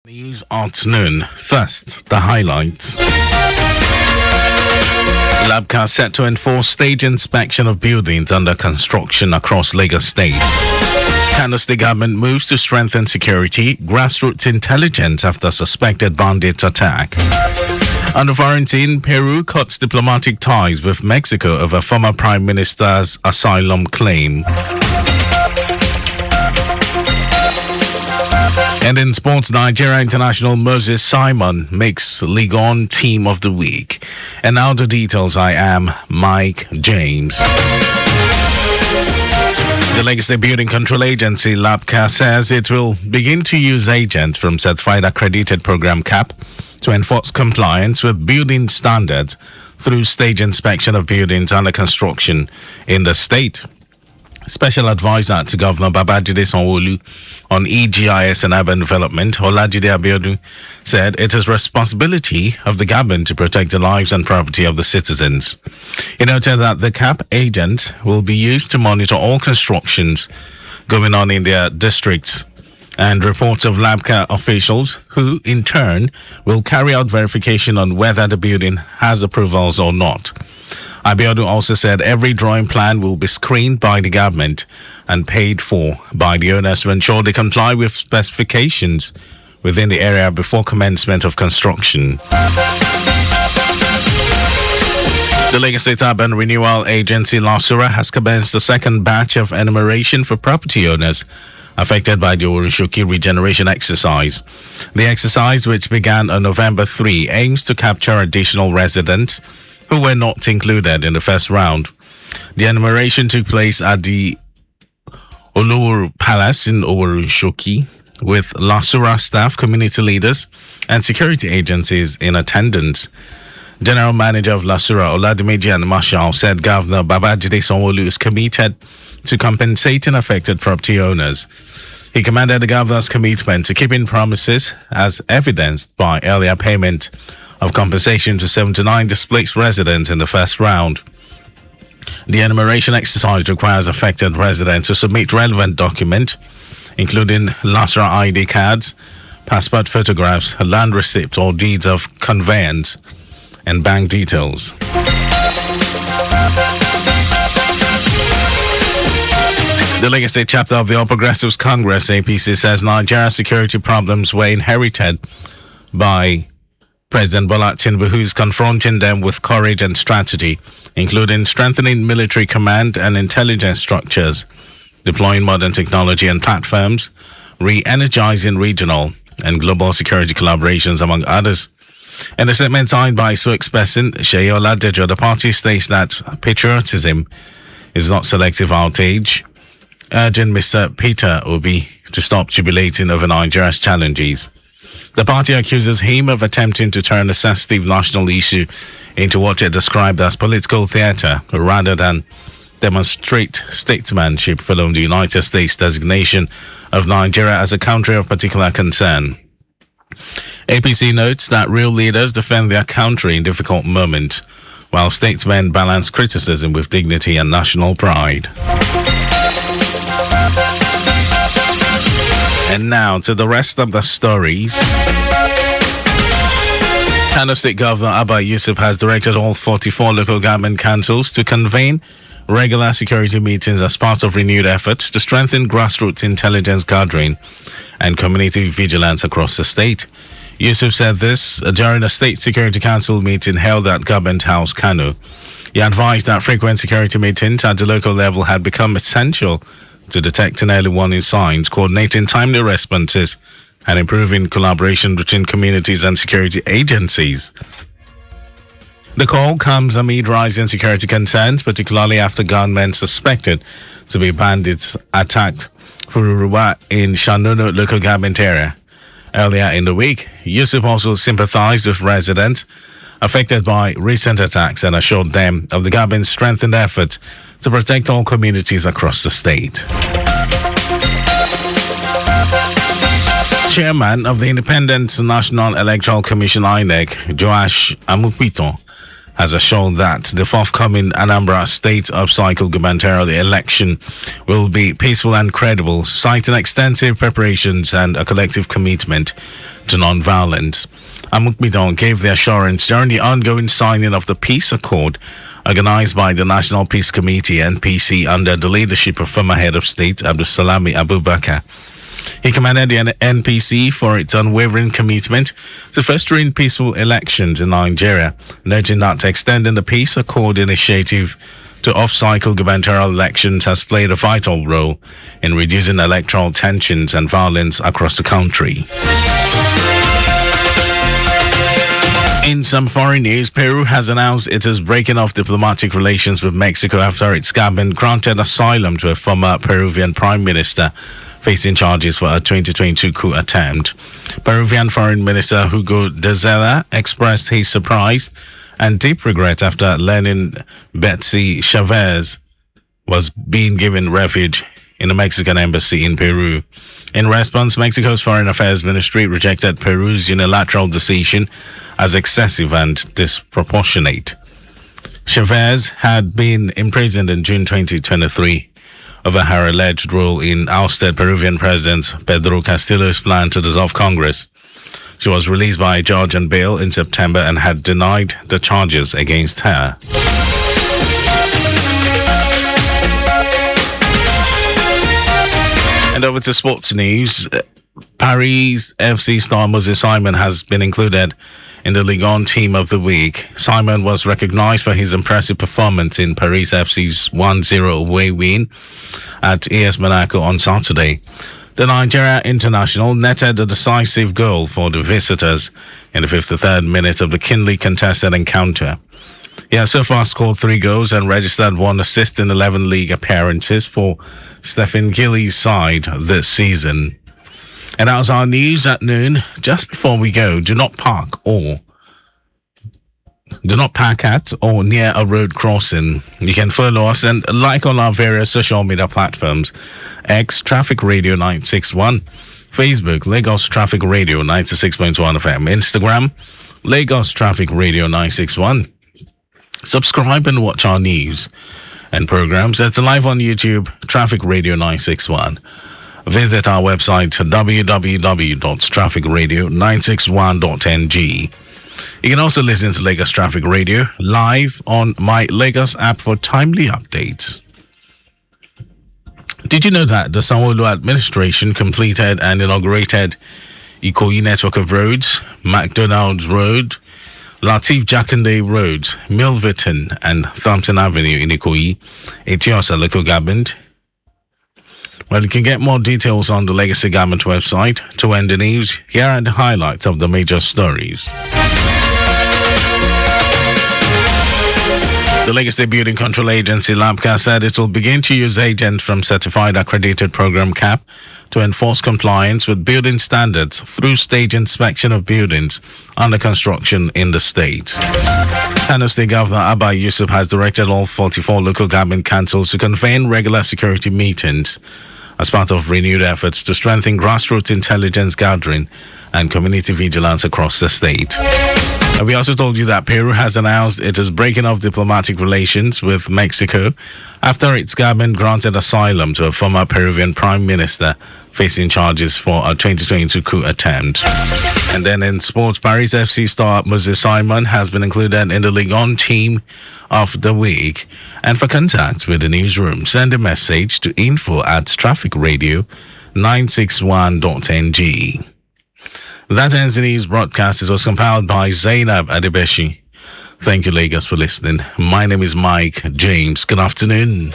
News afternoon. First, the highlights. Labca set to enforce stage inspection of buildings under construction across Lagos State. Kano State government moves to strengthen security, grassroots intelligence after suspected bandit attack. Under quarantine, Peru cuts diplomatic ties with Mexico over former Prime Minister's asylum claim. And in sports, Nigeria international Moses Simon makes League On Team of the Week. And now the details. I am Mike James. The Lagos State Building Control Agency, LABCA, says it will begin to use agents from Certified Accredited Program CAP to enforce compliance with building standards through stage inspection of buildings under construction in the state. Special Advisor to Governor Babajide Sanwo-Olu on EGIS and urban development, Olajide Abiodun, said it is responsibility of the government to protect the lives and property of the citizens. He noted that the CAP agent will be used to monitor all constructions going on in their districts and reports of LABCA officials who, in turn, will carry out verification on whether the building has approvals or not. Abiodun also said every drawing plan will be screened by the government and paid for by the owners to ensure they comply with specifications within the area before commencement of construction. The Lagos State Urban Renewal Agency, LASURA, has commenced the second batch of enumeration for property owners affected by the Oworun-Shoki regeneration exercise. The exercise, which began on November 3, aims to capture additional residents who were not included in the first round. The enumeration took place at the Olowo Palace in Oworun-Shoki, with LASURA staff, community leaders, and security agencies in attendance. General Manager of LASURA, Oladimeji and Marshall, said Governor Babajide Sanwo-Olu is committed to compensating affected property owners. He commended the governor's commitment to keeping promises, as evidenced by earlier payment of compensation to 79 displaced residents in the first round. The enumeration exercise requires affected residents to submit relevant documents, including LASURA ID cards, passport photographs, land receipt or deeds of conveyance, and bank details. The Lagos State chapter of the All Progressives Congress, APC, says Nigeria's security problems were inherited by President Bola Tinubu, who is confronting them with courage and strategy, including strengthening military command and intelligence structures, deploying modern technology and platforms, re-energizing regional and global security collaborations, among others. In a statement signed by spokesperson Seyi Oladejo, the party states that patriotism is not selective outrage, urging Mr. Peter Obi to stop jubilating over Nigeria's challenges. The party accuses him of attempting to turn a sensitive national issue into what it described as political theater rather than demonstrate statesmanship following the United States designation of Nigeria as a country of particular concern. APC notes that real leaders defend their country in difficult moments, while statesmen balance criticism with dignity and national pride. And now to the rest of the stories. Kano State Governor Abba Yusuf has directed all 44 local government councils to convene regular security meetings as part of renewed efforts to strengthen grassroots intelligence gathering and community vigilance across the state. Yusuf said this during a State Security Council meeting held at Government House, Kano. He advised that frequent security meetings at the local level had become essential to detecting early warning signs, coordinating timely responses, and improving collaboration between communities and security agencies. The call comes amid rising security concerns, particularly after gunmen suspected to be bandits attacked Fururuwa in Shanono local government area. Earlier in the week, Yusuf also sympathized with residents affected by recent attacks and assured them of the government's strengthened effort to protect all communities across the state. Chairman of the Independent National Electoral Commission, INEC, Joash Amupito, has assured that the forthcoming Anambra State Upcycle gubernatorial election will be peaceful and credible, citing extensive preparations and a collective commitment to non-violence. Amukmidon gave the assurance during the ongoing signing of the peace accord organized by the National Peace Committee (NPC) under the leadership of former head of state Abdulsalami Abubakar. He commended the NPC for its unwavering commitment to fostering peaceful elections in Nigeria, noting that extending the peace accord initiative to off-cycle gubernatorial elections has played a vital role in reducing electoral tensions and violence across the country. In some foreign news, Peru has announced it is breaking off diplomatic relations with Mexico after its government granted asylum to a former Peruvian prime minister facing charges for a 2022 coup attempt. Peruvian Foreign Minister Hugo de Zela expressed his surprise and deep regret after learning Betsy Chavez was being given refuge in the Mexican embassy in Peru. In response, Mexico's Foreign Affairs Ministry rejected Peru's unilateral decision as excessive and disproportionate. Chavez had been imprisoned in June 2023 over her alleged role in ousted Peruvian President Pedro Castillo's plan to dissolve Congress. She was released by a judge on bail in September and had denied the charges against her. And over to sports news. Paris FC star Moses Simon has been included in the Ligue 1 Team of the Week. Simon was recognized for his impressive performance in Paris FC's 1-0 away win at AS Monaco on Saturday. The Nigeria international netted a decisive goal for the visitors in the 53rd minute of the keenly contested encounter. He has so far scored 3 goals and registered 1 assist in 11 league appearances for Stephen Gilly's side this season. And that was our news at noon. Just before we go, do not park at or near a road crossing. You can follow us and like on our various social media platforms: X Traffic Radio 961, Facebook Lagos Traffic Radio 96.1 FM, Instagram Lagos Traffic Radio 961. Subscribe and watch our news and programs. It's live on YouTube, Traffic Radio 961. Visit our website www.trafficradio961.ng. You can also listen to Lagos Traffic Radio live on my Lagos app for timely updates. Did you know that the Sanwo-Olu administration completed and inaugurated Ikoyi network of roads, McDonald's Road, Lateef Jakande Road, Milverton and Thompson Avenue in Ikoyi, Etiosa local government? Well, you can get more details on the Legacy Government website. To end the news, here are the highlights of the major stories. The Legacy Building Control Agency, LABCA, said it will begin to use agents from Certified Accredited Program CAP to enforce compliance with building standards through stage inspection of buildings under construction in the state. Kano State Governor Abba Yusuf has directed all 44 local government councils to convene regular security meetings as part of renewed efforts to strengthen grassroots intelligence gathering and community vigilance across the state. And we also told you that Peru has announced it is breaking off diplomatic relations with Mexico after its government granted asylum to a former Peruvian prime minister facing charges for a 2022 coup attempt. And then in sports, Paris FC star Moses Simon has been included in the Ligue 1 Team of the Week. And for contacts with the newsroom, send a message to info@trafficradio961.ng. That ends the news broadcast. It was compiled by Zainab Adebeshi. Thank you, Lagos, for listening. My name is Mike James. Good afternoon.